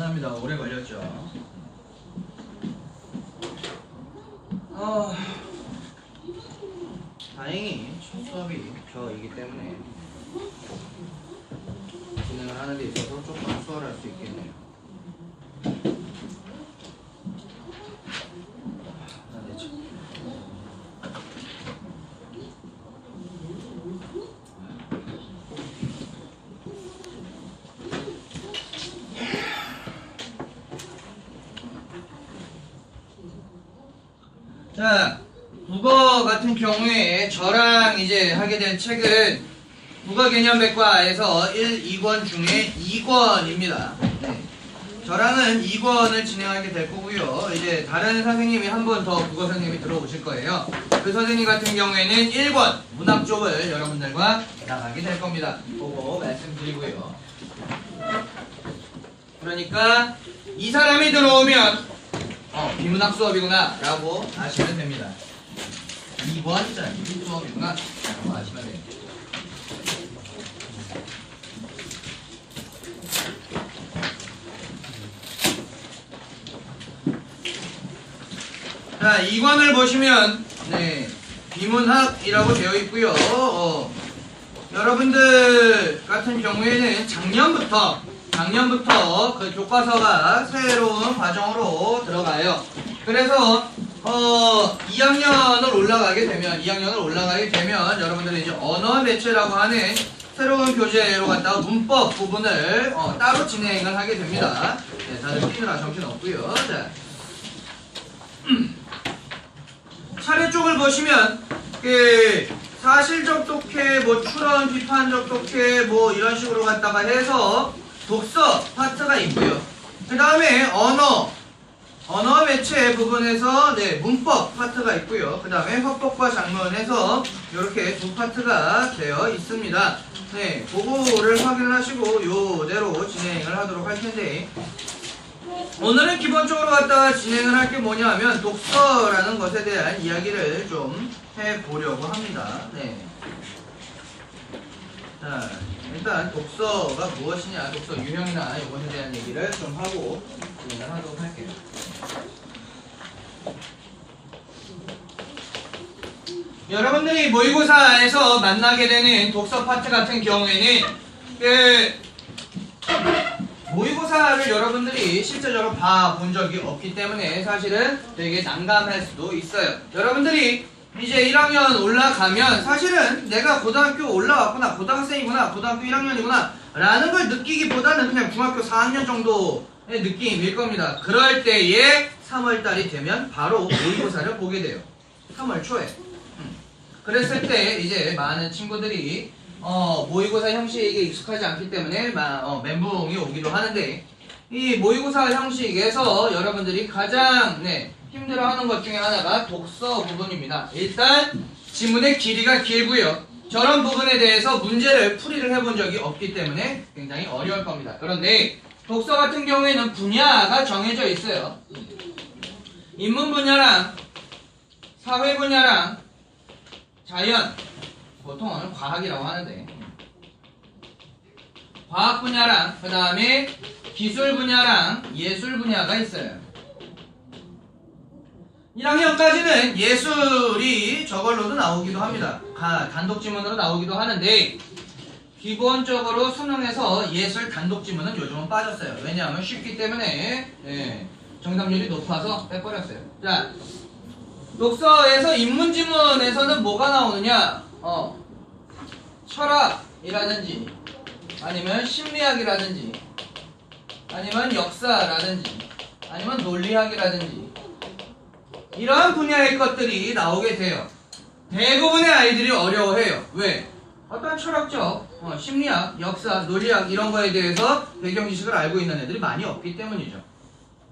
미안합니다. 오래 걸렸죠. 다행히 첫 수업이 저이기 때문에 진행을 하는 데 있어서 조금 수월할 수 있겠네요. 자, 국어 같은 경우에 저랑 이제 하게 된 책은 국어개념백과에서 1, 2권 중에 2권입니다. 네. 저랑은 2권을 진행하게 될 거고요. 이제 다른 선생님이 한 분 더 국어 선생님이 들어오실 거예요. 그 선생님 같은 경우에는 1권 문학 쪽을 여러분들과 나가게 될 겁니다. 보고 말씀드리고요. 그러니까 이 사람이 들어오면 비문학 수업이구나 라고 아시면 됩니다. 2번 수업이구나 라고 아시면 됩니다. 자, 2권을 보시면 네, 비문학이라고 되어 있고요. 여러분들 같은 경우에는 작년부터 그 교과서가 새로운 과정으로 들어가요. 그래서 2학년을 올라가게 되면 여러분들은 이제 언어 매체라고 하는 새로운 교재로 갖다가 문법 부분을 따로 진행을 하게 됩니다. 네, 다들 피느라 정신 없고요. 자, 차례 쪽을 보시면 그 사실적 독해, 뭐 추론, 비판적 독해, 뭐 이런 식으로 갖다가 해서 독서 파트가 있고요. 그 다음에 언어 매체 부분에서 네, 문법 파트가 있고요. 그 다음에 화법과 작문에서 이렇게 두 파트가 되어 있습니다. 네, 그거를 확인하시고 요대로 진행을 하도록 할 텐데, 오늘은 기본적으로 갖다가 진행을 할 게 뭐냐 하면 독서라는 것에 대한 이야기를 좀 해보려고 합니다. 네. 자, 일단 독서가 무엇이냐, 독서 유형이나 이것에 대한 얘기를 좀 하고 진행을 하도록 할게요. 여러분들이 모의고사에서 만나게 되는 독서 파트 같은 경우에는 모의고사를 여러분들이 실제적으로 봐본 적이 없기 때문에 사실은 되게 난감할 수도 있어요. 여러분들이 이제 1학년 올라가면 사실은 내가 고등학교 올라왔구나, 고등학생이구나, 고등학교 1학년이구나 라는 걸 느끼기보다는 그냥 중학교 4학년 정도의 느낌일 겁니다. 그럴 때에 3월달이 되면 바로 모의고사를 보게 돼요. 3월 초에. 그랬을 때 이제 많은 친구들이 모의고사 형식에 익숙하지 않기 때문에 멘붕이 오기도 하는데, 이 모의고사 형식에서 여러분들이 가장 힘들어하는 것 중에 하나가 독서 부분입니다. 일단 지문의 길이가 길고요. 저런 부분에 대해서 문제를 풀이를 해본 적이 없기 때문에 굉장히 어려울 겁니다. 그런데 독서 같은 경우에는 분야가 정해져 있어요. 인문 분야랑 사회 분야랑 자연, 보통은 과학이라고 하는데, 과학 분야랑 그 다음에 기술 분야랑 예술 분야가 있어요. 1학년까지는 예술이 저걸로도 나오기도 합니다. 단독 지문으로 나오기도 하는데, 기본적으로 수능에서 예술 단독 지문은 요즘은 빠졌어요. 왜냐하면 쉽기 때문에 정답률이 높아서 빼버렸어요. 자, 독서에서 인문 지문에서는 뭐가 나오느냐? 철학이라든지 아니면 심리학이라든지 아니면 역사라든지 아니면 논리학이라든지 이러한 분야의 것들이 나오게 돼요. 대부분의 아이들이 어려워해요. 왜? 어떤 철학적, 심리학, 역사, 논리학 이런 거에 대해서 배경 지식을 알고 있는 애들이 많이 없기 때문이죠.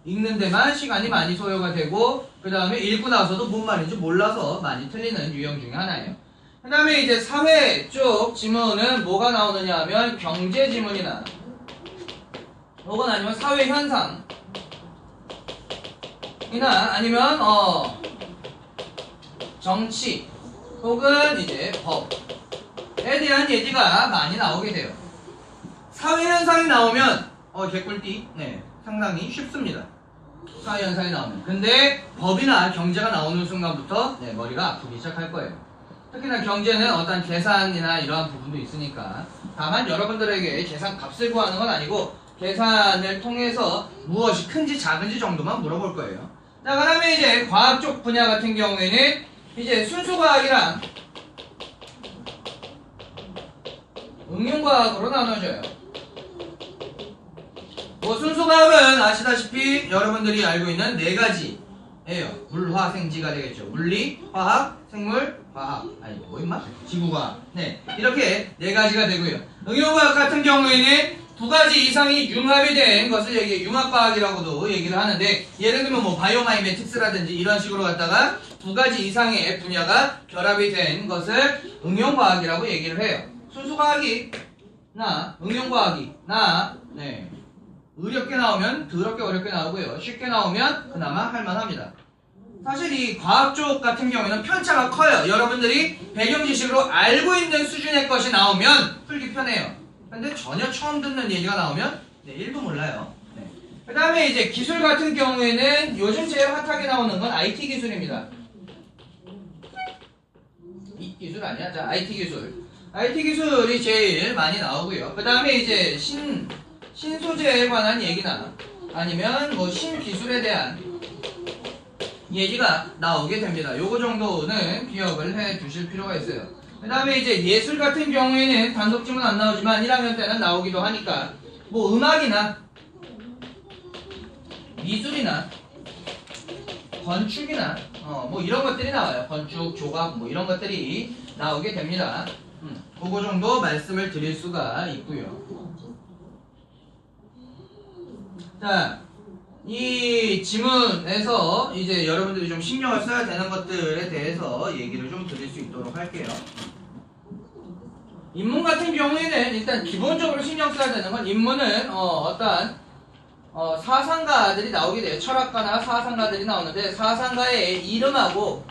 읽는 데만 시간이 많이 소요가 되고, 그 다음에 읽고 나서도 뭔 말인지 몰라서 많이 틀리는 유형 중에 하나예요. 그 다음에 이제 사회 쪽 지문은 뭐가 나오느냐 하면 경제 지문이나 혹은 아니면 사회 현상 이나 아니면 정치 혹은 이제 법에 대한 얘기가 많이 나오게 돼요. 사회 현상이 나오면 개꿀띠. 네. 상당히 쉽습니다. 수학연산이 나오면. 근데 법이나 경제가 나오는 순간부터 네, 머리가 아프기 시작할 거예요. 특히나 경제는 어떤 계산이나 이러한 부분도 있으니까. 다만 여러분들에게 계산 값을 구하는 건 아니고 계산을 통해서 무엇이 큰지 작은지 정도만 물어볼 거예요. 자, 그 다음에 이제 과학 쪽 분야 같은 경우에는 이제 순수과학이랑 응용과학으로 나눠져요. 뭐 순수과학은 아시다시피 여러분들이 알고 있는 네 가지예요. 물화생지가 되겠죠. 물리, 화학, 생물, 과학. 아니 뭐 임마? 지구과학. 네, 이렇게 네 가지가 되고요. 응용과학 같은 경우에는 두 가지 이상이 융합이 된 것을 융합과학이라고도 얘기를 하는데, 예를 들면 뭐 바이오마이메틱스라든지 이런 식으로 갖다가 두 가지 이상의 분야가 결합이 된 것을 응용과학이라고 얘기를 해요. 순수과학이나 응용과학이나 네, 어렵게 나오면 더럽게 어렵게 나오고요. 쉽게 나오면 그나마 할만합니다. 사실 이 과학 쪽 같은 경우에는 편차가 커요. 여러분들이 배경 지식으로 알고 있는 수준의 것이 나오면 풀기 편해요. 근데 전혀 처음 듣는 얘기가 나오면 네, 1도 몰라요. 네. 그 다음에 이제 기술 같은 경우에는 요즘 제일 핫하게 나오는 건 IT 기술입니다. 이 기술 아니야? 자, IT 기술. IT 기술이 제일 많이 나오고요. 그 다음에 이제 신소재에 관한 얘기나 아니면 뭐 신기술에 대한 얘기가 나오게 됩니다. 요거 정도는 기억을 해 두실 필요가 있어요. 그 다음에 이제 예술 같은 경우에는 단독 지문 안 나오지만 1학년 때는 나오기도 하니까 뭐 음악이나 미술이나 건축이나 뭐 이런 것들이 나와요. 건축, 조각 뭐 이런 것들이 나오게 됩니다. 그거 정도 말씀을 드릴 수가 있고요. 자, 이 지문에서 이제 여러분들이 좀 신경을 써야 되는 것들에 대해서 얘기를 좀 드릴 수 있도록 할게요. 인문 같은 경우에는 일단 기본적으로 신경 써야 되는 건, 인문은 어떠한 사상가들이 나오게 돼요. 철학가나 사상가들이 나오는데, 사상가의 이름하고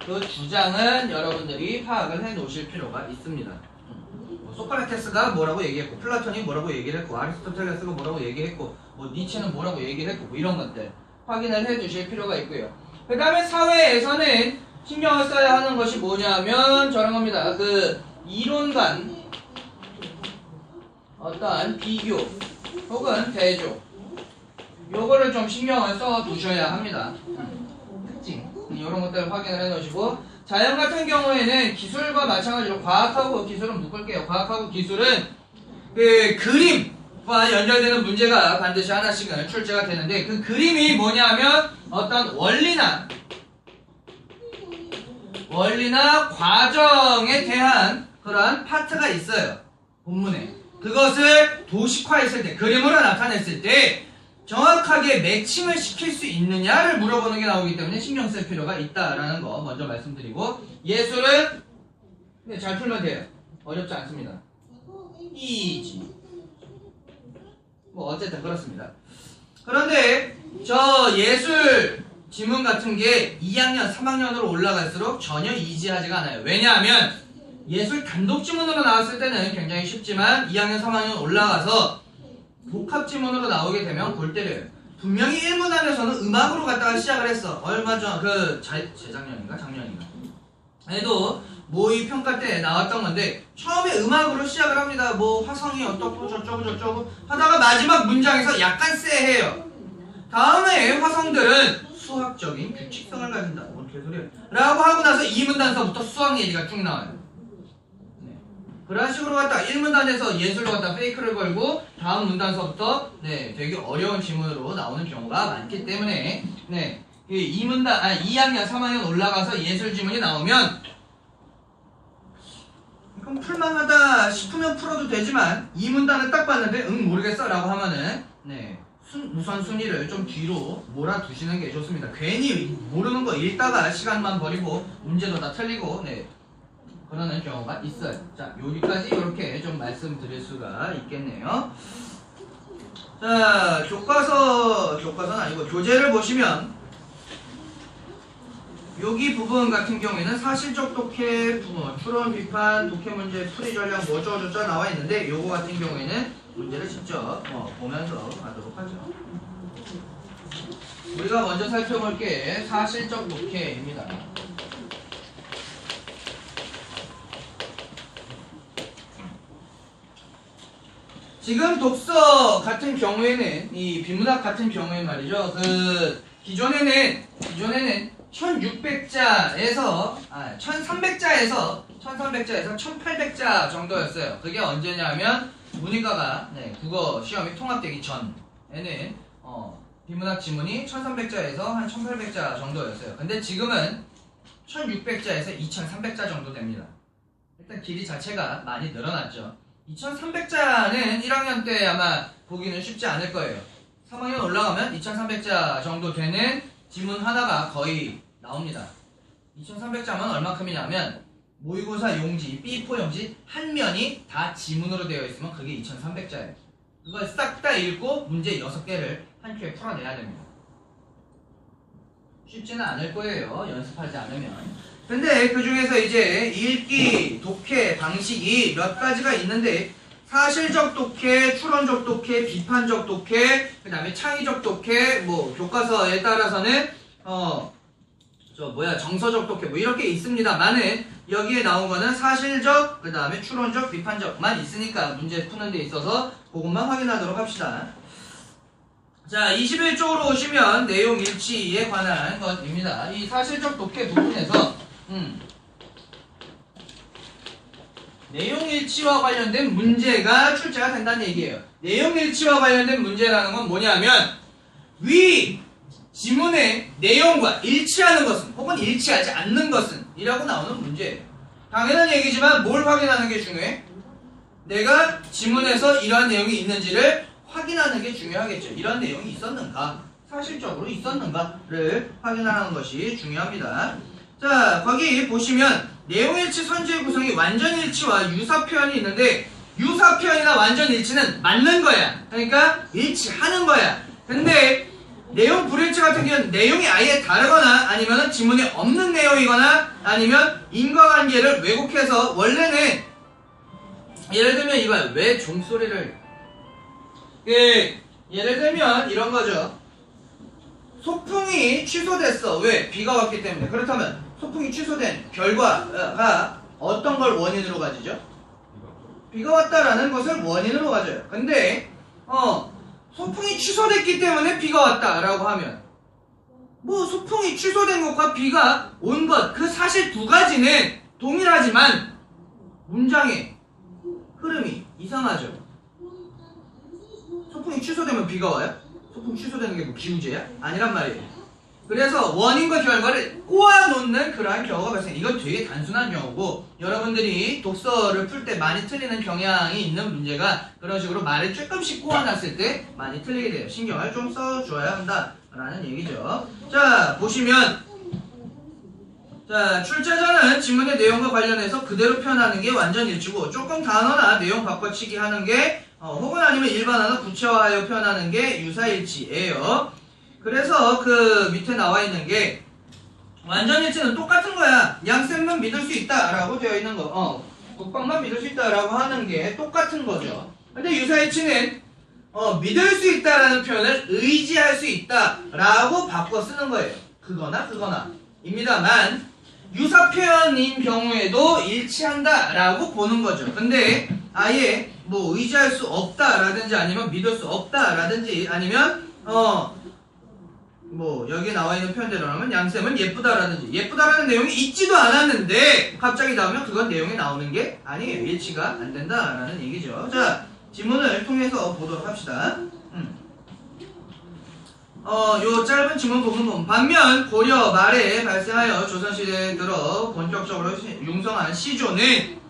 그 주장은 여러분들이 파악을 해 놓으실 필요가 있습니다. 소크라테스가 뭐라고 얘기했고, 플라톤이 뭐라고 얘기를 했고, 아리스토텔레스가 뭐라고 얘기했고, 뭐 니체는 뭐라고 얘기를 했고, 뭐 이런 것들 확인을 해 두실 필요가 있고요. 그 다음에 사회에서는 신경을 써야 하는 것이 뭐냐면 저런 겁니다. 그 이론 간 어떠한 비교 혹은 대조, 요거를 좀 신경을 써 두셔야 합니다. 특징 이런 것들을 확인을 해 놓으시고, 자연 같은 경우에는 기술과 마찬가지로 과학하고 기술은 묶을게요. 과학하고 기술은 그 그림과 연결되는 문제가 반드시 하나씩은 출제가 되는데, 그 그림이 뭐냐면 어떤 원리나 과정에 대한 그러한 파트가 있어요. 본문에. 그것을 도식화했을 때, 그림으로 나타냈을 때 정확하게 매칭을 시킬 수 있느냐를 물어보는 게 나오기 때문에 신경 쓸 필요가 있다라는 거 먼저 말씀드리고, 예술은 잘 풀면 돼요. 어렵지 않습니다. 이지. 뭐 어쨌든 그렇습니다. 그런데 저 예술 지문 같은 게 2학년, 3학년으로 올라갈수록 전혀 이지하지가 않아요. 왜냐하면 예술 단독 지문으로 나왔을 때는 굉장히 쉽지만 2학년, 3학년 올라가서 복합 지문으로 나오게 되면 골 때려요. 분명히 1문안에서는 음악으로 갖다가 시작을 했어. 얼마 전, 재작년인가? 작년인가? 에도 모의 평가 때 나왔던 건데, 처음에 음악으로 시작을 합니다. 뭐 화성이 어떻고 저쩌고 하다가 마지막 문장에서 약간 쎄해요. 다음에 화성들은 수학적인 규칙성을 가진다. 뭔 개소리야. 라고 하고 나서 2문단서부터 수학 얘기가 쭉 나와요. 네. 그런 식으로 갖다 1문단에서 예술로 갖다 페이크를 걸고 다음 문단서부터 네, 되게 어려운 지문으로 나오는 경우가 많기 때문에 네, 2학년, 3학년 올라가서 예술 지문이 나오면 그럼 풀만하다 싶으면 풀어도 되지만 2문단을 딱 봤는데 모르겠어 라고 하면은 네, 우선순위를 좀 뒤로 몰아두시는 게 좋습니다. 괜히 모르는 거 읽다가 시간만 버리고 문제도 다 틀리고 네, 그러는 경우가 있어요. 자, 여기까지 이렇게 좀 말씀드릴 수가 있겠네요. 자, 교과서는 아니고 교재를 보시면 여기 부분 같은 경우에는 사실적 독해 부분, 추론, 비판, 독해 문제, 풀이 전략 뭐 어쩌고저쩌고 나와 있는데, 요거 같은 경우에는 문제를 직접 보면서 가도록 하죠. 우리가 먼저 살펴볼 게 사실적 독해입니다. 지금 독서 같은 경우에는 이 비문학 같은 경우에 말이죠. 그 기존에는 1600자에서 1300자에서 1800자 정도였어요. 그게 언제냐면 문이과가 국어 시험이 통합되기 전에는 비문학 지문이 1300자에서 한 1800자 정도였어요. 근데 지금은 1600자에서 2300자 정도 됩니다. 일단 길이 자체가 많이 늘어났죠. 2300자는 1학년 때 아마 보기는 쉽지 않을 거예요. 3학년 올라가면 2300자 정도 되는 지문 하나가 거의 나옵니다. 2300자면 얼마큼이냐면 모의고사 용지, B4 용지 한 면이 다 지문으로 되어 있으면 그게 2300자예요. 그걸 싹 다 읽고 문제 6개를 한 큐에 풀어내야 됩니다. 쉽지는 않을 거예요. 연습하지 않으면. 근데 그 중에서 이제 읽기, 독해 방식이 몇 가지가 있는데 사실적 독해, 추론적 독해, 비판적 독해, 그 다음에 창의적 독해, 뭐 교과서에 따라서는 정서적 독해 뭐 이렇게 있습니다만은 여기에 나온 거는 사실적, 그 다음에 추론적, 비판적만 있으니까 문제 푸는 데 있어서 그것만 확인하도록 합시다. 자, 21쪽으로 오시면 내용 일치에 관한 것입니다. 이 사실적 독해 부분에서 내용 일치와 관련된 문제가 출제가 된다는 얘기예요. 내용 일치와 관련된 문제라는 건 뭐냐면 위 지문의 내용과 일치하는 것은 혹은 일치하지 않는 것은 이라고 나오는 문제예요. 당연한 얘기지만 뭘 확인하는 게 중요해? 내가 지문에서 이러한 내용이 있는지를 확인하는 게 중요하겠죠. 이런 내용이 있었는가? 사실적으로 있었는가를 확인하는 것이 중요합니다. 자, 거기 보시면 내용일치 선지의 구성이 완전일치와 유사표현이 있는데 유사표현이나 완전일치는 맞는 거야. 그러니까 일치하는 거야. 근데 내용 불일치 같은 경우는 내용이 아예 다르거나 아니면 지문에 없는 내용이거나 아니면 인과관계를 왜곡해서 원래는 예를 들면 이거야. 왜 종소리를 예를 들면 이런 거죠. 소풍이 취소됐어. 왜? 비가 왔기 때문에. 그렇다면 소풍이 취소된 결과가 어떤 걸 원인으로 가지죠? 비가 왔다라는 것을 원인으로 가져요. 근데 소풍이 취소됐기 때문에 비가 왔다라고 하면 뭐 소풍이 취소된 것과 비가 온 것 그 사실 두 가지는 동일하지만 문장의 흐름이 이상하죠. 소풍이 취소되면 비가 와요? 소풍 취소되는 게 뭐 기우제야? 아니란 말이에요. 그래서 원인과 결과를 꼬아놓는 그러한 경우가 발생. 이건 되게 단순한 경우고 여러분들이 독서를 풀 때 많이 틀리는 경향이 있는 문제가 그런 식으로 말을 조금씩 꼬아놨을 때 많이 틀리게 돼요. 신경을 좀 써줘야 한다라는 얘기죠. 자, 보시면 자, 출제자는 지문의 내용과 관련해서 그대로 표현하는 게 완전 일치고 조금 단어나 내용 바꿔치기 하는 게 혹은 아니면 일반어나 구체화하여 표현하는 게 유사일치예요. 그래서 그 밑에 나와 있는 게 완전일치는 똑같은 거야. 양쌤만 믿을 수 있다라고 되어 있는 거. 국방만 믿을 수 있다라고 하는 게 똑같은 거죠. 근데 유사일치는 믿을 수 있다라는 표현을 의지할 수 있다라고 바꿔 쓰는 거예요. 그거나 입니다만 유사 표현인 경우에도 일치한다라고 보는 거죠. 근데 아예 뭐 의지할 수 없다라든지 아니면 믿을 수 없다라든지 아니면 뭐 여기 나와 있는 표현대로 하면 양쌤은 예쁘다라든지 예쁘다라는 내용이 있지도 않았는데 갑자기 나오면 그건 내용이 나오는 게 아니에요. 일치가 안 된다라는 얘기죠. 자, 지문을 통해서 보도록 합시다. 요 짧은 지문 부분 보면 반면 고려 말에 발생하여 조선시대에 들어 본격적으로 융성한 시조는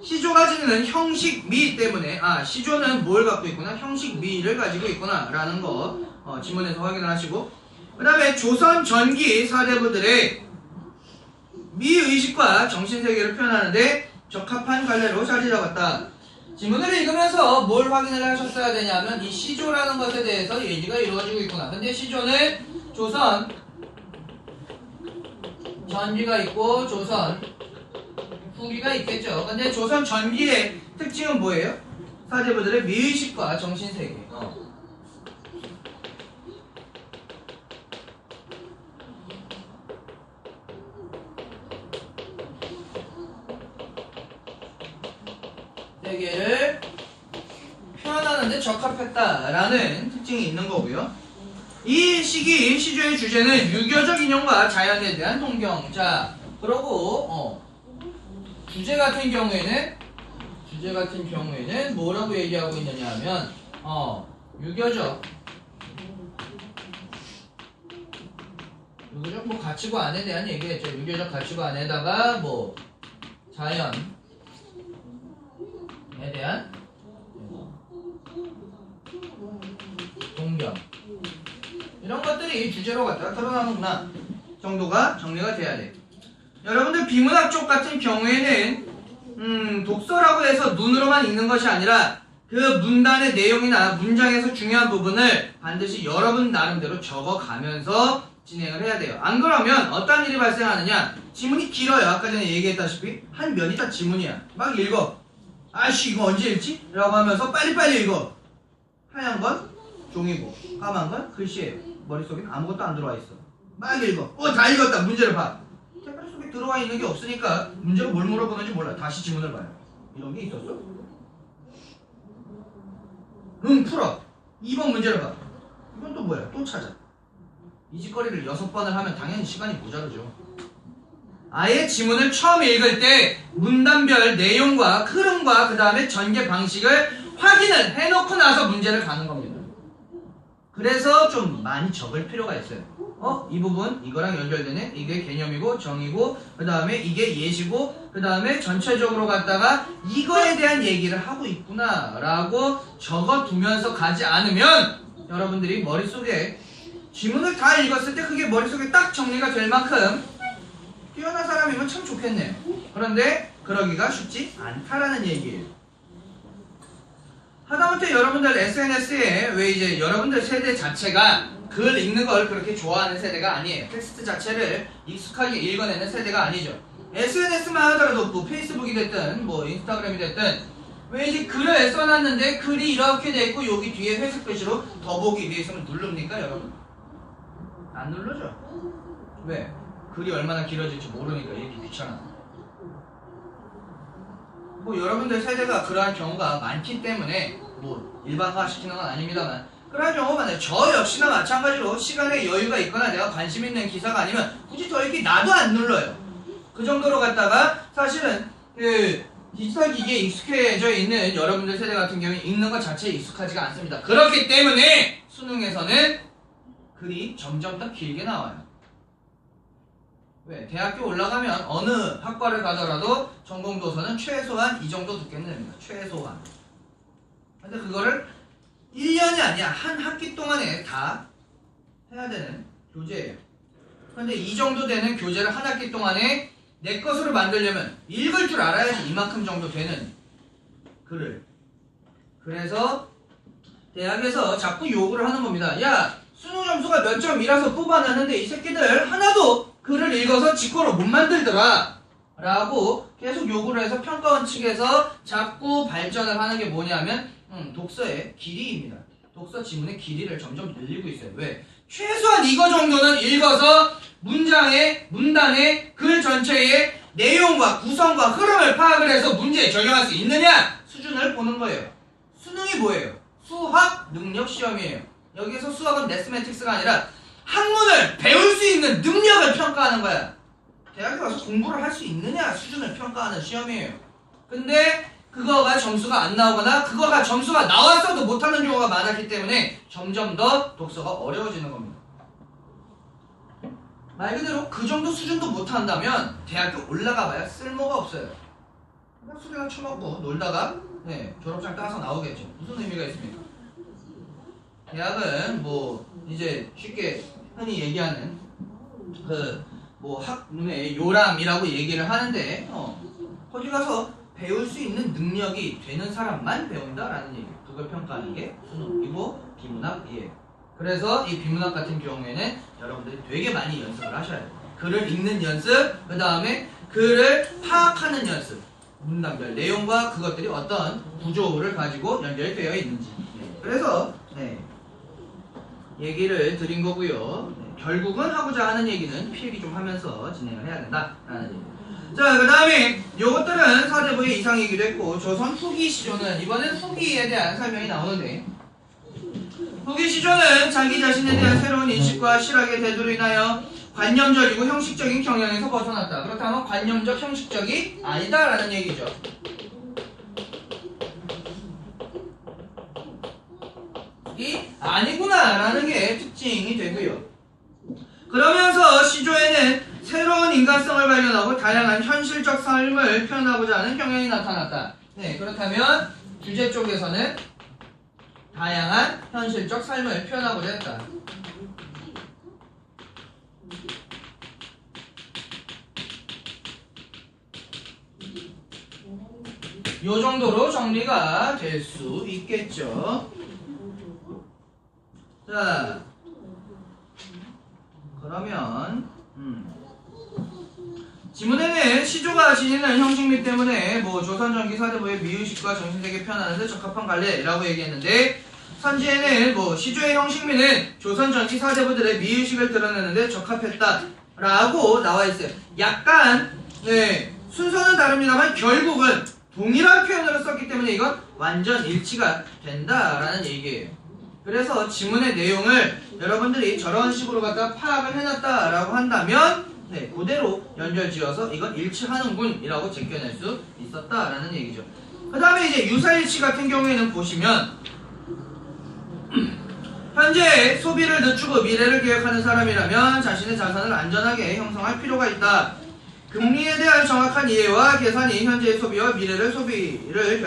시조가 지니는 형식미 때문에 시조는 뭘 갖고 있구나? 형식미를 가지고 있구나 라는 거 지문에서 확인을 하시고 그 다음에 조선 전기 사대부들의 미의식과 정신세계를 표현하는데 적합한 갈래로 자리 잡았다. 지문을 읽으면서 뭘 확인을 하셨어야 되냐면 이 시조라는 것에 대해서 얘기가 이루어지고 있구나. 근데 시조는 조선 전기가 있고 조선 후기가 있겠죠. 근데 조선 전기의 특징은 뭐예요? 사제부들의 미의식과 정신세계. 세계를 표현하는 데 적합했다라는 특징이 있는 거고요. 이 시기 시조의 주제는 유교적 인용과 자연에 대한 동경. 자, 그러고 주제 같은 경우에는 뭐라고 얘기하고 있느냐 하면 유교적 뭐 가치관에 대한 얘기겠죠. 유교적 가치관에다가 뭐 자연에 대한 동경, 이런 것들이 주제로 갖다가 드러나는구나 정도가 정리가 돼야 돼. 여러분들 비문학 쪽 같은 경우에는 독서라고 해서 눈으로만 읽는 것이 아니라 그 문단의 내용이나 문장에서 중요한 부분을 반드시 여러분 나름대로 적어가면서 진행을 해야 돼요. 안 그러면 어떤 일이 발생하느냐, 지문이 길어요. 아까 전에 얘기했다시피 한 면이 다 지문이야. 막 읽어. 아씨 이거 언제 읽지? 라고 하면서 빨리빨리 읽어. 하얀 건 종이고 까만 건 글씨예요. 머릿속에 아무것도 안 들어와 있어. 막 읽어. 다 읽었다. 문제를 봐. 책가루 속에 들어와 있는 게 없으니까 문제가 뭘 물어보는지 몰라. 다시 지문을 봐요. 이런 게 있었어? 풀어. 2번 문제를 봐. 이건 또 뭐야? 또 찾아. 이 짓거리를 6번을 하면 당연히 시간이 모자르죠. 아예 지문을 처음 읽을 때 문단별 내용과 흐름과 그 다음에 전개 방식을 확인을 해놓고 나서 문제를 가는 겁니다. 그래서 좀 많이 적을 필요가 있어요. 이 부분 이거랑 연결되네. 이게 개념이고 정의고 그 다음에 이게 예시고 그 다음에 전체적으로 갖다가 이거에 대한 얘기를 하고 있구나 라고 적어두면서 가지 않으면 여러분들이 머릿속에 지문을 다 읽었을 때 그게 머릿속에 딱 정리가 될 만큼 뛰어난 사람이면 참 좋겠네요. 그런데 그러기가 쉽지 않다라는 얘기예요. 하다못해 여러분들 SNS에 왜 이제 여러분들 세대 자체가 글 읽는 걸 그렇게 좋아하는 세대가 아니에요. 텍스트 자체를 익숙하게 읽어내는 세대가 아니죠. SNS만 하더라도 뭐 페이스북이 됐든 뭐 인스타그램이 됐든 왜 이제 글을 써놨는데 글이 이렇게 돼 있고 여기 뒤에 회색 글씨로 더보기 위에 있으면 누릅니까 여러분? 안 누르죠? 왜? 글이 얼마나 길어질지 모르니까 읽기 귀찮아. 뭐 여러분들 세대가 그러한 경우가 많기 때문에 뭐 일반화시키는 건 아닙니다만 그러한 경우가 많아요. 저 역시나 마찬가지로 시간에 여유가 있거나 내가 관심 있는 기사가 아니면 굳이 더 읽기 나도 안 눌러요. 그 정도로 갖다가 사실은 그 디지털 기기에 익숙해져 있는 여러분들 세대 같은 경우에 읽는 것 자체에 익숙하지가 않습니다. 그렇기 때문에 수능에서는 글이 점점 더 길게 나와요. 왜? 대학교 올라가면 어느 학과를 가더라도 전공도서는 최소한 이 정도 듣겠는 됩니다. 최소한. 근데 그거를 1년이 아니야. 한 학기 동안에 다 해야 되는 교재예요. 근데 이 정도 되는 교재를 한 학기 동안에 내 것으로 만들려면 읽을 줄 알아야지 이만큼 정도 되는 글을. 그래서 대학에서 자꾸 요구를 하는 겁니다. 야, 수능 점수가 몇 점이라서 뽑아놨는데 이 새끼들 하나도 글을 읽어서 직권을 못 만들더라 라고 계속 요구를 해서 평가원 측에서 자꾸 발전을 하는 게 뭐냐면 독서의 길이입니다. 독서 지문의 길이를 점점 늘리고 있어요. 왜? 최소한 이거 정도는 읽어서 문단의 글 전체의 내용과 구성과 흐름을 파악을 해서 문제에 적용할 수 있느냐 수준을 보는 거예요. 수능이 뭐예요? 수학 능력 시험이에요. 여기서 수학은 매스매틱스가 아니라 학문을 배울 수 있는 능력을 평가하는 거야. 대학에 와서 공부를 할 수 있느냐 수준을 평가하는 시험이에요. 근데 그거가 점수가 안 나오거나 그거가 점수가 나왔어도 못하는 경우가 많았기 때문에 점점 더 독서가 어려워지는 겁니다. 말 그대로 그 정도 수준도 못한다면 대학교 올라가봐야 쓸모가 없어요. 그냥 술이나 처먹고 놀다가 졸업장 따서 나오겠죠. 무슨 의미가 있습니까? 대학은 뭐 이제 쉽게 흔히 얘기하는 그 뭐 학문의 요람이라고 얘기를 하는데 거기 가서 배울 수 있는 능력이 되는 사람만 배운다라는 얘기. 그걸 평가하는 게 수능이고 비문학이에요. 그래서 이 비문학 같은 경우에는 여러분들이 되게 많이 연습을 하셔야 돼요. 글을 읽는 연습, 그 다음에 글을 파악하는 연습. 문단별 내용과 그것들이 어떤 구조를 가지고 연결되어 있는지. 그래서 얘기를 드린 거고요. 결국은 하고자 하는 얘기는 필기 좀 하면서 진행을 해야 된다라는 얘기. 자, 그 다음에 요것들은 사대부의 이상이기도 했고, 조선 후기 시조는 이번엔 후기에 대한 설명이 나오는데, 후기 시조는 자기 자신에 대한 새로운 인식과 실학의 대두로 인하여 관념적이고 형식적인 경향에서 벗어났다. 그렇다면 관념적 형식적이 아니다라는 얘기죠. 이 아니구나라는 게 특징이 되고요. 그러면서 시조에는 새로운 인간성을 발견하고 다양한 현실적 삶을 표현하고자 하는 경향이 나타났다. 그렇다면 주제 쪽에서는 다양한 현실적 삶을 표현하고자 했다. 요 정도로 정리가 될 수 있겠죠. 자, 그러면 지문에는 시조가 지니는 형식미 때문에 조선 전기 사대부의 미의식과 정신세계 표현하는 데 적합한 관례라고 얘기했는데, 선지에는 시조의 형식미는 조선 전기 사대부들의 미의식을 드러내는 데 적합했다라고 나와 있어요. 약간 순서는 다릅니다만 결국은 동일한 표현으로 썼기 때문에 이건 완전 일치가 된다라는 얘기예요. 그래서 지문의 내용을 여러분들이 저런 식으로 갖다 파악을 해놨다라고 한다면 그대로 연결지어서 이건 일치하는군 이라고 제껴낼 수 있었다라는 얘기죠. 그 다음에 이제 유사일치 같은 경우에는 보시면 현재 소비를 늦추고 미래를 계획하는 사람이라면 자신의 자산을 안전하게 형성할 필요가 있다. 금리에 대한 정확한 이해와 계산이 현재의 소비와 미래를 소비를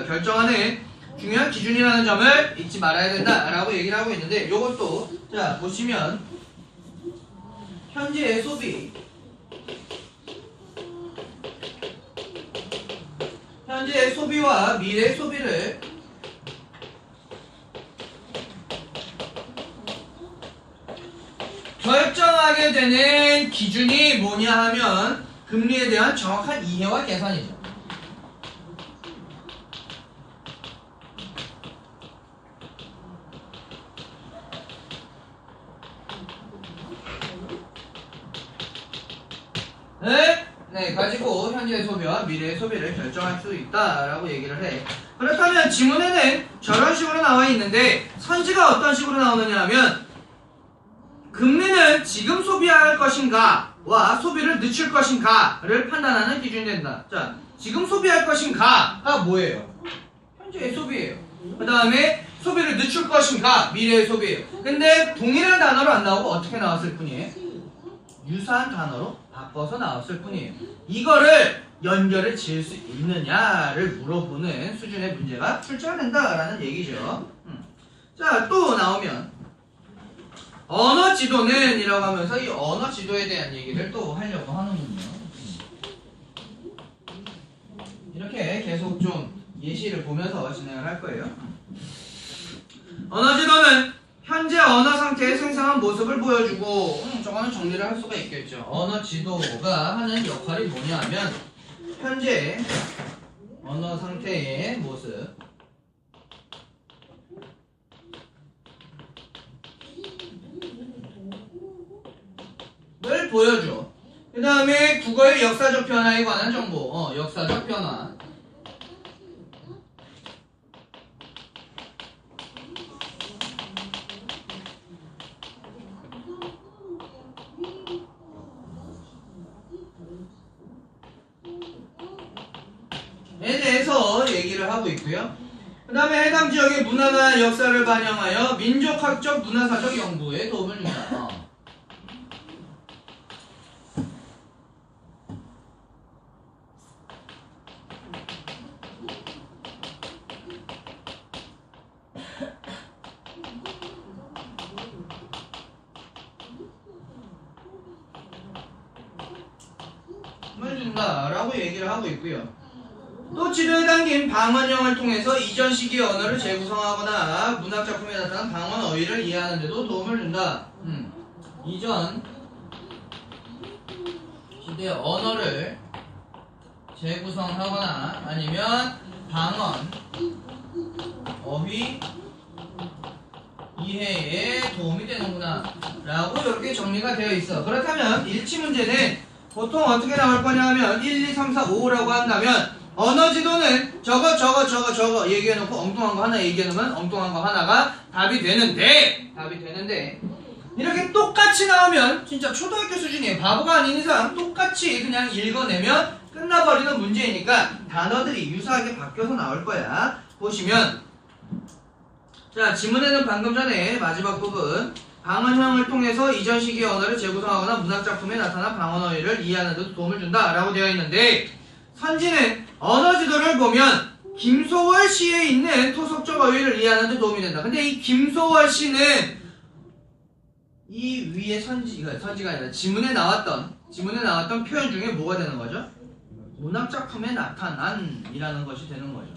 결정하는 중요한 기준이라는 점을 잊지 말아야 된다라고 얘기를 하고 있는데, 요것도 자 보시면 현재의 소비, 현재의 소비와 미래의 소비를 결정하게 되는 기준이 뭐냐 하면 금리에 대한 정확한 이해와 계산이죠. 가지고 현재의 소비와 미래의 소비를 결정할 수 있다라고 얘기를 해. 그렇다면 지문에는 저런 식으로 나와 있는데 선지가 어떤 식으로 나오느냐 하면 금리는 지금 소비할 것인가와 소비를 늦출 것인가를 판단하는 기준이 된다. 자, 지금 소비할 것인가가 뭐예요? 현재의 소비예요. 그 다음에 소비를 늦출 것인가, 미래의 소비예요. 근데 동일한 단어로 안 나오고 어떻게 나왔을 뿐이에요? 유사한 단어로 바꿔서 나왔을 뿐이에요. 이거를 연결을 지을 수 있느냐를 물어보는 수준의 문제가 출제가 된다라는 얘기죠. 자, 또 나오면 언어 지도는 이라고 하면서 이 언어 지도에 대한 얘기를 또 하려고 하는군요. 이렇게 계속 좀 예시를 보면서 진행을 할 거예요. 언어 지도는 현재 언어 상태의 생생한 모습을 보여주고, 저거는 정리를 할 수가 있겠죠. 언어 지도가 하는 역할이 뭐냐 하면 현재 언어 상태의 모습, 을 보여줘. 그 다음에 국어의 역사적 변화에 관한 정보, 역사적 변화. 에 대해서 얘기를 하고 있고요. 그 다음에 해당 지역의 문화나 역사를 반영하여 민족학적 문화사적 연구에 도움을 준다. 준다라고 얘기를 하고 있고요. 또 지도에 담긴 방언형을 통해서 이전 시기의 언어를 재구성하거나 문학작품에 나타난 방언 어휘를 이해하는 데도 도움을 준다. 이전 시대의 언어를 재구성하거나 아니면 방언, 어휘, 이해에 도움이 되는구나 라고 이렇게 정리가 되어 있어. 그렇다면 일치 문제는 보통 어떻게 나올 거냐 하면 1, 2, 3, 4, 5라고 한다면 언어 지도는 저거 얘기해놓고 엉뚱한 거 하나 얘기해놓으면 엉뚱한 거 하나가 답이 되는데 이렇게 똑같이 나오면 진짜 초등학교 수준이에요. 바보가 아닌 이상 똑같이 그냥 읽어내면 끝나버리는 문제이니까 단어들이 유사하게 바뀌어서 나올 거야. 보시면 자, 지문에는 방금 전에 마지막 부분 방언형을 통해서 이전 시기의 언어를 재구성하거나 문학작품에 나타난 방언어휘를 이해하는 데 도움을 준다 라고 되어 있는데 선지는 언어 지도를 보면 김소월 시에 있는 토속적 어휘를 이해하는 데 도움이 된다. 근데 이 김소월 시는 이 위에 선지가 아니라 지문에 나왔던 표현 중에 뭐가 되는 거죠? 문학작품에 나타난 이라는 것이 되는 거죠.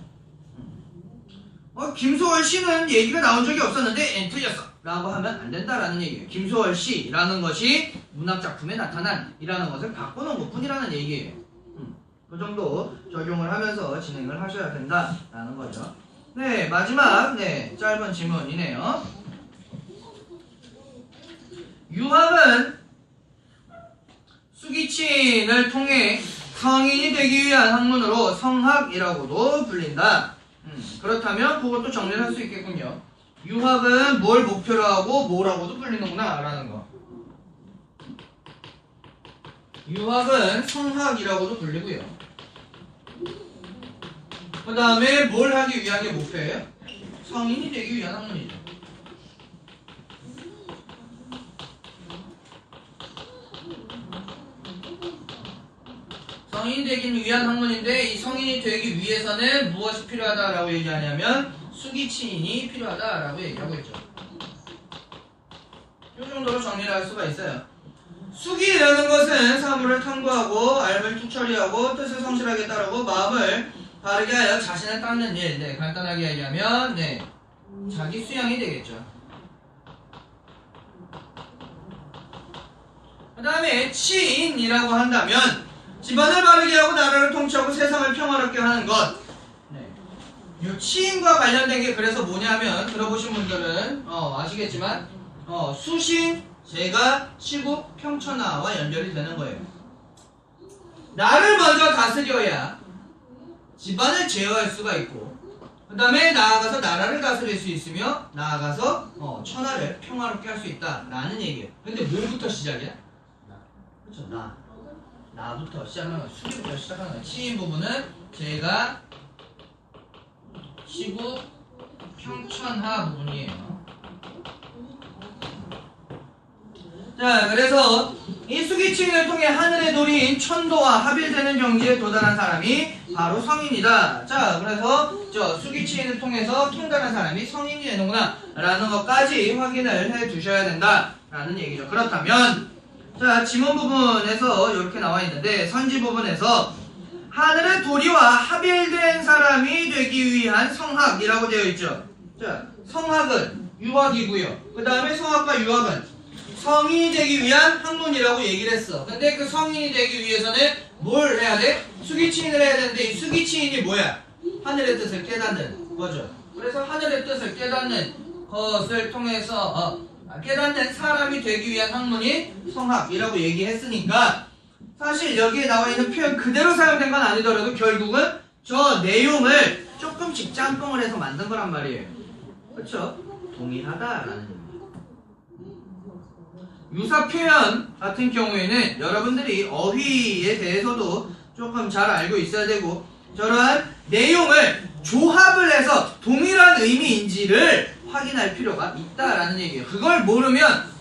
김소월 씨는 얘기가 나온 적이 없었는데 틀렸어 라고 하면 안 된다라는 얘기예요. 김소월 씨라는 것이 문학작품에 나타난 이라는 것을 바꾸는 것 뿐이라는 얘기예요. 그 정도 적용을 하면서 진행을 하셔야 된다라는 거죠. 네, 마지막 짧은 질문이네요. 유학은 수기친을 통해 성인이 되기 위한 학문으로 성학이라고도 불린다. 그렇다면 그것도 정리를 할 수 있겠군요. 유학은 뭘 목표로 하고 뭐라고도 불리는구나 라는 거. 유학은 성학이라고도 불리고요. 그 다음에 뭘 하기 위한 게 목표예요? 성인이 되기 위한 학문이죠. 성인이 되기 위한 학문인데 이 성인이 되기 위해서는 무엇이 필요하다라고 얘기하냐면 수기치인이 필요하다라고 얘기하고 있죠. 이 정도로 정리를 할 수가 있어요. 수기라는 것은 사물을 탐구하고 알을 툭 처리하고 뜻을 성실하게 따르고 마음을 바르게 하여 자신을 닦는 일. 간단하게 얘기하면 자기 수양이 되겠죠. 그 다음에 치인이라고 한다면 집안을 바르게 하고 나라를 통치하고 세상을 평화롭게 하는 것. 이 치인과 관련된 게 그래서 뭐냐면 들어보신 분들은 아시겠지만 수신, 제가, 시국, 평천하와 연결이 되는 거예요. 나를 먼저 다스려야 집안을 제어할 수가 있고 그 다음에 나아가서 나라를 다스릴 수 있으며 나아가서 천하를 평화롭게 할 수 있다라는 얘기예요. 근데 뭐부터 시작이야? 그렇죠. 나부터 시작하는 거야. 수기부터 시작하는 거야. 치인 부분은 제가, 시국, 평천하 부분이에요. 자, 그래서 이 수기치인을 통해 하늘의 도리인 천도와 합일되는 경지에 도달한 사람이 바로 성인이다. 자, 그래서 수기치인을 통해서 통달한 사람이 성인이 되는구나 라는 것까지 확인을 해 두셔야 된다 라는 얘기죠. 그렇다면 자, 지문 부분에서 이렇게 나와 있는데 선지 부분에서 하늘의 도리와 합일된 사람이 되기 위한 성학이라고 되어 있죠. 자, 성학은 유학이고요. 그 다음에 성학과 유학은 성인이 되기 위한 학문이라고 얘기를 했어. 근데 그 성인이 되기 위해서는 뭘 해야 돼? 수기치인을 해야 되는데 이 수기치인이 뭐야? 하늘의 뜻을 깨닫는 거죠. 그래서 하늘의 뜻을 깨닫는 것을 통해서 깨닫는 사람이 되기 위한 학문이 성학이라고 얘기했으니까 사실 여기에 나와 있는 표현 그대로 사용된 건 아니더라도 결국은 저 내용을 조금씩 짬뽕을 해서 만든 거란 말이에요. 그렇죠? 동일하다라는 얘기. 유사 표현 같은 경우에는 여러분들이 어휘에 대해서도 조금 잘 알고 있어야 되고 저러한 내용을 조합을 해서 동일한 의미인지를 확인할 필요가 있다라는 얘기예요. 그걸 모르면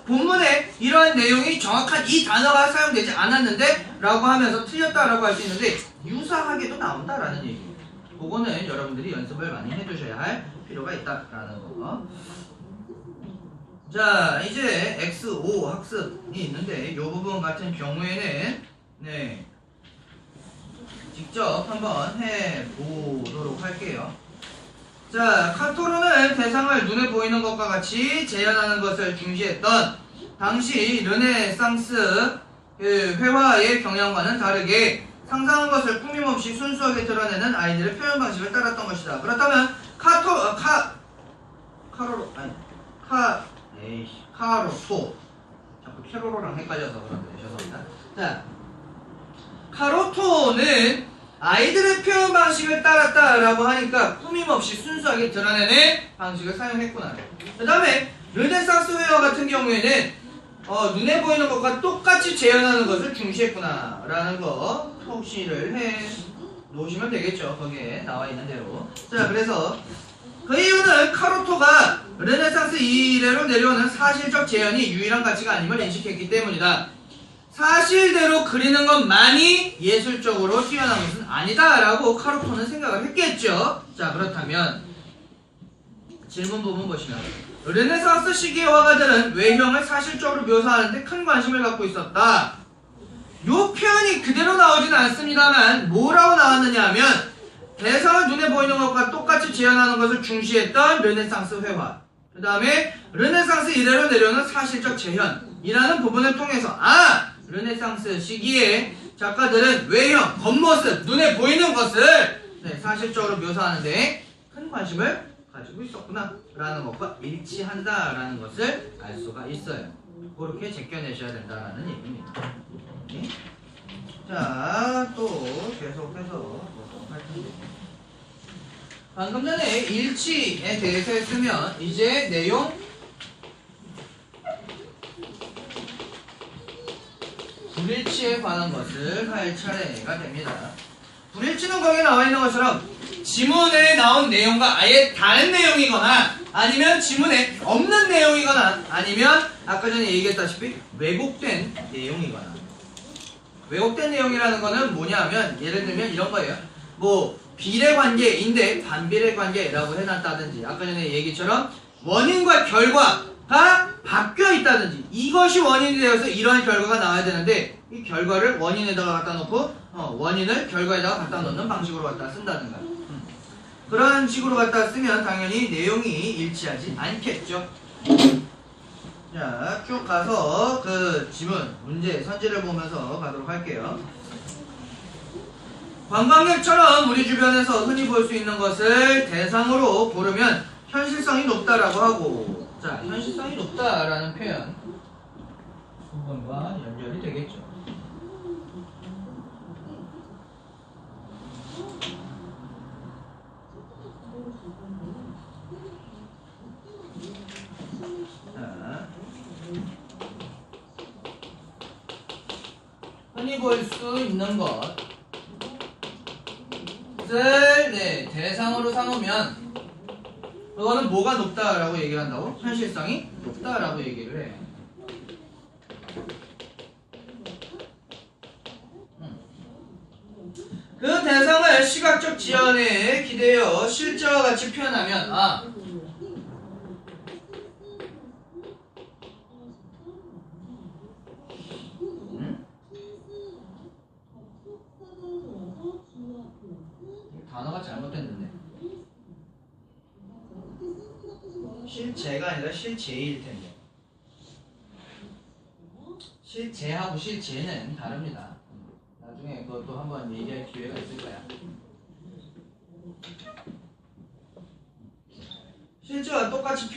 본문에 이러한 내용이 정확한 이 단어가 사용되지 않았는데 라고 하면서 틀렸다라고 할 수 있는데 유사하게도 나온다라는 얘기예요. 그거는 여러분들이 연습을 많이 해두셔야 할 필요가 있다라는 거. 자, 이제 X5 학습이 있는데 이 부분 같은 경우에는 직접 한번 해보도록 할게요. 자, 카토르는 대상을 눈에 보이는 것과 같이 재현하는 것을 중시했던 당시 르네상스 회화의 경향과는 다르게 상상한 것을 꾸밈없이 순수하게 드러내는 아이들의 표현 방식을 따랐던 것이다. 그렇다면 카로토 자꾸 캐로로랑 헷갈려서 그런데 죄송합니다. 자, 카로토는 아이들의 표현 방식을 따랐다라고 하니까 꾸밈없이 순수하게 드러내는 방식을 사용했구나. 그 다음에 르네상스 회화 같은 경우에는 눈에 보이는 것과 똑같이 재현하는 것을 중시했구나 라는 거 표시를 해 놓으시면 되겠죠. 거기에 나와 있는 대로. 자, 그래서 그 이유는 카로토가 르네상스 이래로 내려오는 사실적 재현이 유일한 가치가 아님을 인식했기 때문이다. 사실대로 그리는 것만이 예술적으로 뛰어난 것은 아니다 라고 카로토는 생각을 했겠죠. 자, 그렇다면 질문 부분 보시면 르네상스 시기의 화가들은 외형을 사실적으로 묘사하는데 큰 관심을 갖고 있었다. 요 표현이 그대로 나오진 않습니다만 뭐라고 나왔느냐 하면 대상을 눈에 보이는 것과 똑같이 재현하는 것을 중시했던 르네상스 회화, 그 다음에 르네상스 이래로 내려오는 사실적 재현이라는 부분을 통해서 르네상스 시기의 작가들은 외형, 겉모습, 눈에 보이는 것을 사실적으로 묘사하는데 큰 관심을 가지고 있었구나 라는 것과 일치한다 라는 것을 알 수가 있어요. 그렇게 제껴내셔야 된다라는 얘기입니다. 네? 자, 또 계속해서 보도록 할 텐데, 방금 전에 일치에 대해서 했으면 이제 내용 불일치에 관한 것을 할 차례가 됩니다. 불일치는 거기에 나와 있는 것처럼 지문에 나온 내용과 아예 다른 내용이거나 아니면 지문에 없는 내용이거나 아니면 아까 전에 얘기했다시피 왜곡된 내용이거나. 왜곡된 내용이라는 거는 뭐냐 하면 예를 들면 이런 거예요. 뭐 비례관계인데 반비례관계라고 해놨다든지 아까 전에 얘기처럼 원인과 결과가 바뀌어 있다든지 이것이 원인이 되어서 이러한 결과가 나와야 되는데 이 결과를 원인에다가 갖다 놓고 원인을 결과에다가 갖다 놓는 방식으로 갖다 쓴다든가 그런 식으로 갖다 쓰면 당연히 내용이 일치하지 않겠죠. 자, 쭉 가서 그 지문, 문제, 선지를 보면서 가도록 할게요. 관광객처럼 우리 주변에서 흔히 볼 수 있는 것을 대상으로 고르면 현실성이 높다라고 하고, 자, 현실성이 높다라는 표현 부분과 연결이 되겠죠. 흔히 볼 수 있는 것을 대상으로 삼으면 그거는 뭐가 높다라고 얘기를 한다고? 현실성이 높다라고 얘기를 해. 그 대상을 시각적 지연에 기대어 실제와 같이 표현하면 단어가 잘못됐는데 실제가 아니라 실제일 텐데 실제하고 실제는 다릅니다. 나중에 그것도 한번 얘기할 기회가 있을 거야. 실제와 똑같이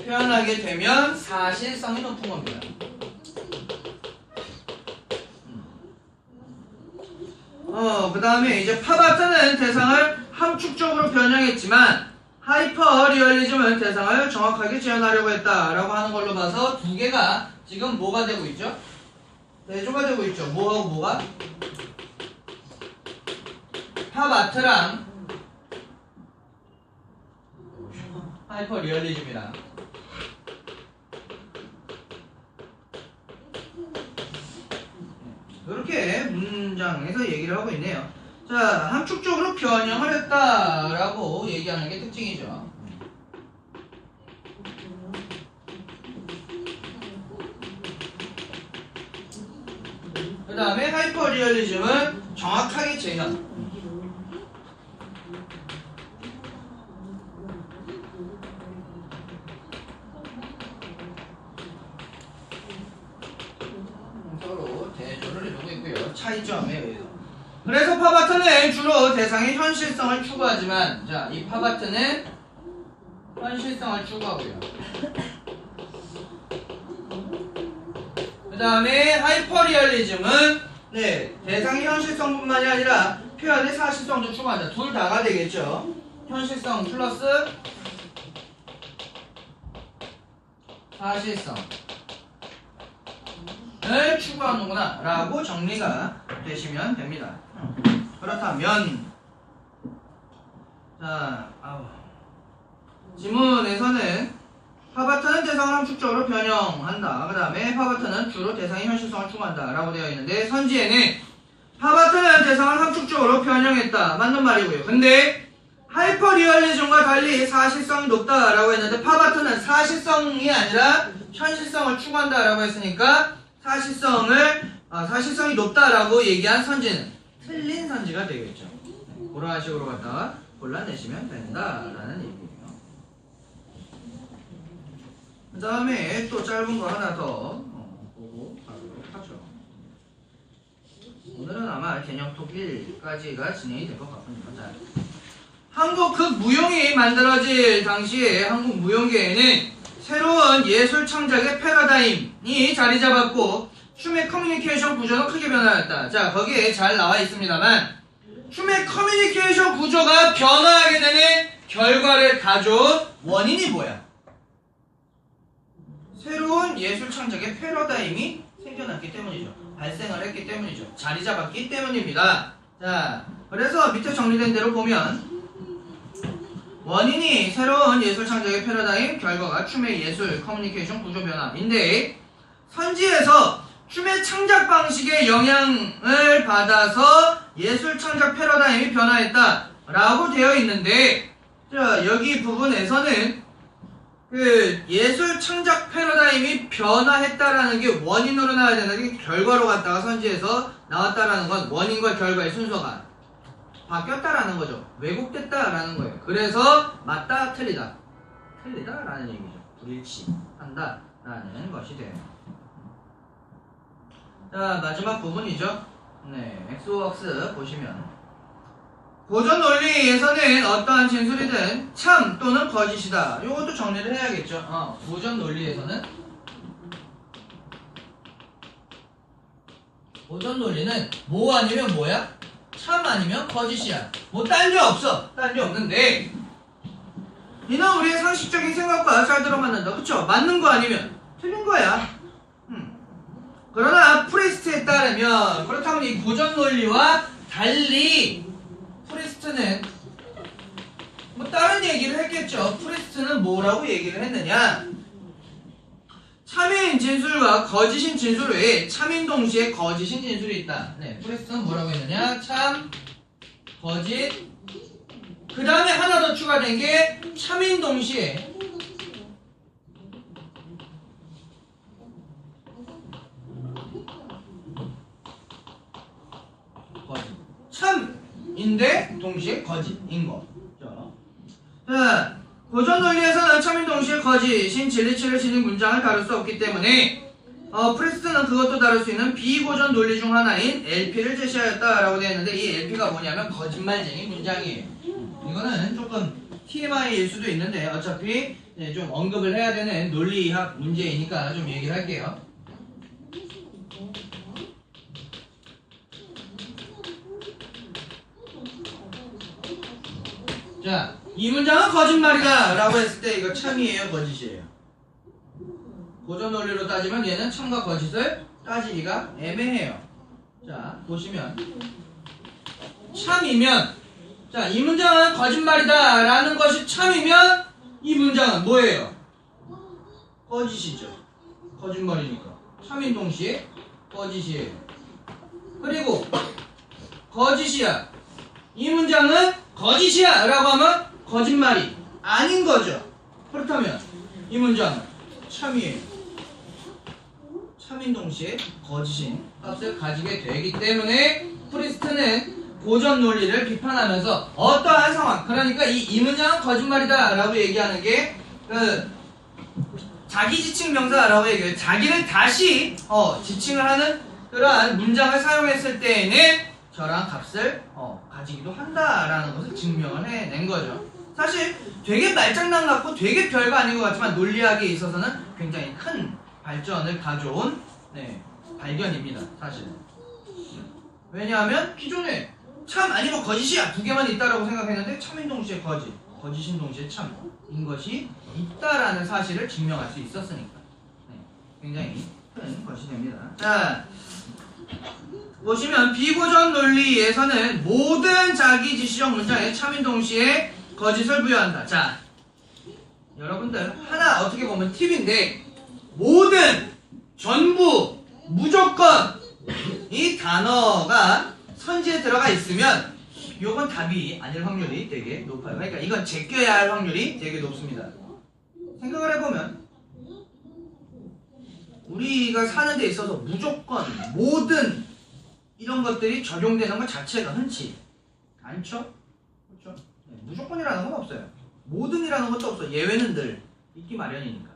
표현하게 되면 사실성이 높은 겁니다. 그 다음에 이제 팝아트는 대상을 함축적으로 변형했지만 하이퍼 리얼리즘은 대상을 정확하게 재현하려고 했다라고 하는 걸로 봐서 두 개가 지금 뭐가 되고 있죠? 대조가 되고 있죠. 뭐하고 뭐가? 팝아트랑 하이퍼 리얼리즘이랑 이렇게 문장에서 얘기를 하고 있네요. 자, 함축적으로 변형을 했다라고 얘기하는 게 특징이죠. 그 다음에 하이퍼 리얼리즘은 정확하게 재현. 차이점에 의해서. 그래서 파바트는 주로 대상의 현실성을 추구하지만, 자, 이 파바트는 현실성을 추구하고요. 그 다음에 하이퍼리얼리즘은 대상의 현실성뿐만이 아니라 표현의 사실성도 추구한다. 둘 다가 되겠죠. 현실성 플러스 사실성을 추구하는구나 라고 정리가 되시면 됩니다. 그렇다면 자, 지문에서는 파바트는 대상을 함축적으로 변형한다. 그 다음에 파바트는 주로 대상의 현실성을 추구한다 라고 되어 있는데, 선지에는 파바트는 대상을 함축적으로 변형했다. 맞는 말이고요. 근데 하이퍼리얼리즘과 달리 사실성이 높다 라고 했는데, 파바트는 사실성이 아니라 현실성을 추구한다 라고 했으니까 사실성이 높다 라고 얘기한 선지는 틀린 선지가 되겠죠. 그런 식으로 갖다가 골라내시면 된다라는 얘기예요. 그 다음에 또 짧은 거 하나 더 보고 가도록 하죠. 오늘은 아마 개념톡 1까지가 진행이 될 것 같습니다. 자, 한국 극무용이 만들어질 당시에 한국 무용계에는 새로운 예술 창작의 패러다임이 자리 잡았고, 춤의 커뮤니케이션 구조는 크게 변화했다. 자, 거기에 잘 나와 있습니다만, 춤의 커뮤니케이션 구조가 변화하게 되는 결과를 가져온 원인이 뭐야? 새로운 예술 창작의 패러다임이 생겨났기 때문이죠. 발생을 했기 때문이죠. 자리 잡았기 때문입니다. 자, 그래서 밑에 정리된 대로 보면 원인이 새로운 예술 창작의 패러다임, 결과가 춤의 예술 커뮤니케이션 구조 변화인데, 선지에서 춤의 창작 방식에 영향을 받아서 예술 창작 패러다임이 변화했다 라고 되어 있는데, 자, 여기 부분에서는 그 예술 창작 패러다임이 변화했다라는 게 원인으로 나와야 되는 게 결과로 갔다가 선지에서 나왔다라는 건 원인과 결과의 순서가 바뀌었다라는 거죠. 왜곡됐다라는 거예요. 그래서 맞다, 틀리다라는 얘기죠. 불일치한다라는 것이 돼요. 자, 마지막 부분이죠. 엑소웍스 보시면, 고전 논리에서는 어떠한 진술이든 참 또는 거짓이다. 이것도 정리를 해야겠죠. 고전 논리에서는 고전 논리는 뭐 아니면 뭐야? 참 아니면 거짓이야. 뭐 딴 게 없어. 딴 게 없는데, 이는 우리의 상식적인 생각과 잘 들어맞는다. 그쵸? 맞는 거 아니면 틀린 거야. 그러나 프리스트에 따르면, 그렇다면 이 고전 논리와 달리 프리스트는 뭐 다른 얘기를 했겠죠. 프리스트는 뭐라고 얘기를 했느냐? 참인 진술과 거짓인 진술 외에 참인 동시에 거짓인 진술이 있다. 프리스트는 뭐라고 했느냐? 참, 거짓, 그 다음에 하나 더 추가된 게 참인 동시에 거짓. 참인데 동시에 거짓인 거. 자, 고전 논리에서는 참인 동시에 거짓인 진리치를 지닌 문장을 다룰 수 없기 때문에 프리스트는 그것도 다룰 수 있는 비고전 논리 중 하나인 LP를 제시하였다라고 되어 있는데, 이 LP가 뭐냐면 거짓말쟁이 문장이에요. 이거는 조금 TMI일 수도 있는데 어차피 좀 언급을 해야 되는 논리학 문제이니까 좀 얘기를 할게요. 자, 이 문장은 거짓말이다 라고 했을 때 이거 참이에요, 거짓이에요? 고전 논리로 따지면 얘는 참과 거짓을 따지기가 애매해요. 자, 보시면 참이면, 자, 이 문장은 거짓말이다 라는 것이 참이면 이 문장은 뭐예요? 거짓이죠. 거짓말이니까. 참인 동시에 거짓이에요. 그리고 거짓이야, 이 문장은 거짓이야 라고 하면 거짓말이 아닌 거죠. 그렇다면 이 문장은 참이에요. 참인 동시에 거짓인 값을 가지게 되기 때문에 프리스트는 고전 논리를 비판하면서 어떠한 상황, 그러니까 이 문장은 거짓말이다 라고 얘기하는 게 자기 지칭 명사라고 얘기해요. 자기를 다시 지칭을 하는 그러한 문장을 사용했을 때에는 저러한 값을 가지기도 한다라는 것을 증명을 해낸 거죠. 사실 되게 말장난 같고 되게 별거 아닌 것 같지만 논리학에 있어서는 굉장히 큰 발전을 가져온 발견입니다. 사실은. 왜냐하면 기존에 참 아니면 거짓이야 두 개만 있다라고 생각했는데 참인 동시에 거짓, 거짓인 동시에 참인 것이 있다라는 사실을 증명할 수 있었으니까 굉장히 큰 것이 됩니다. 자, 보시면 비고전 논리에서는 모든 자기지시적 문장에 참인 동시에 거짓을 부여한다. 자, 여러분들 하나 어떻게 보면 팁인데 모든, 전부, 무조건 이 단어가 선지에 들어가 있으면 요건 답이 아닐 확률이 되게 높아요. 그러니까 이건 제껴야 할 확률이 되게 높습니다. 생각을 해보면 우리가 사는 데 있어서 무조건, 모든 이런 것들이 적용되는 것 자체가 흔치 않죠? 그렇죠? 무조건이라는 건 없어요. 모든이라는 것도 없어. 예외는 늘 있기 마련이니까.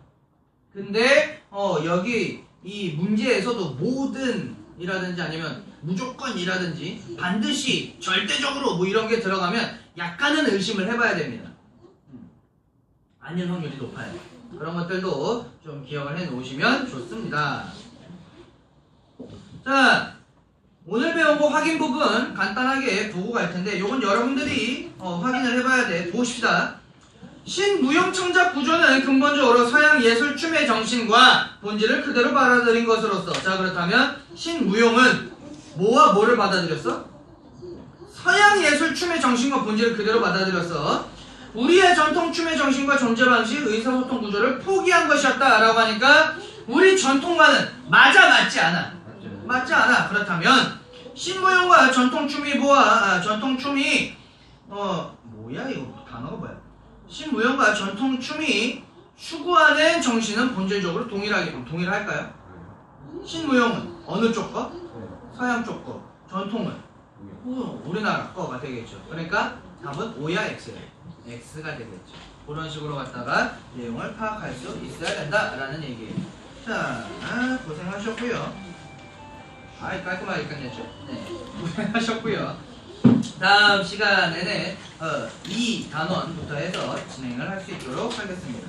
근데 여기 이 문제에서도 모든이라든지 아니면 무조건이라든지 반드시 절대적으로 뭐 이런 게 들어가면 약간은 의심을 해봐야 됩니다. 아닐 확률이 높아요. 그런 것들도 좀 기억을 해 놓으시면 좋습니다. 자, 오늘 배운 거 확인 부분 간단하게 보고 갈 텐데 요건 여러분들이 확인을 해봐야 돼. 봅시다. 신무용청작 구조는 근본적으로 서양 예술 춤의 정신과 본질을 그대로 받아들인 것으로서, 자 그렇다면 신무용은 뭐와 뭐를 받아들였어? 서양 예술 춤의 정신과 본질을 그대로 받아들였어. 우리의 전통 춤의 정신과 존재 방식, 의사소통 구조를 포기한 것이었다 라고 하니까 우리 전통과는 맞지 않아? 맞지 않아. 그렇다면 신무용과 전통춤이 전통춤이 뭐야 이거 단어가 뭐야? 신무용과 전통춤이 추구하는 정신은 본질적으로 동일할까요? 신무용은 어느 쪽 거? 서양 쪽 거. 전통은 우리나라 거가 되겠죠. 그러니까 답은 O야 X야? X가 되겠죠. 그런 식으로 갖다가 내용을 파악할 수 있어야 된다라는 얘기예요. 자, 고생하셨고요. 깔끔하게 끝냈죠. 네, 고생하셨고요. 다음 시간에는 이 단원부터 해서 진행을 할 수 있도록 하겠습니다.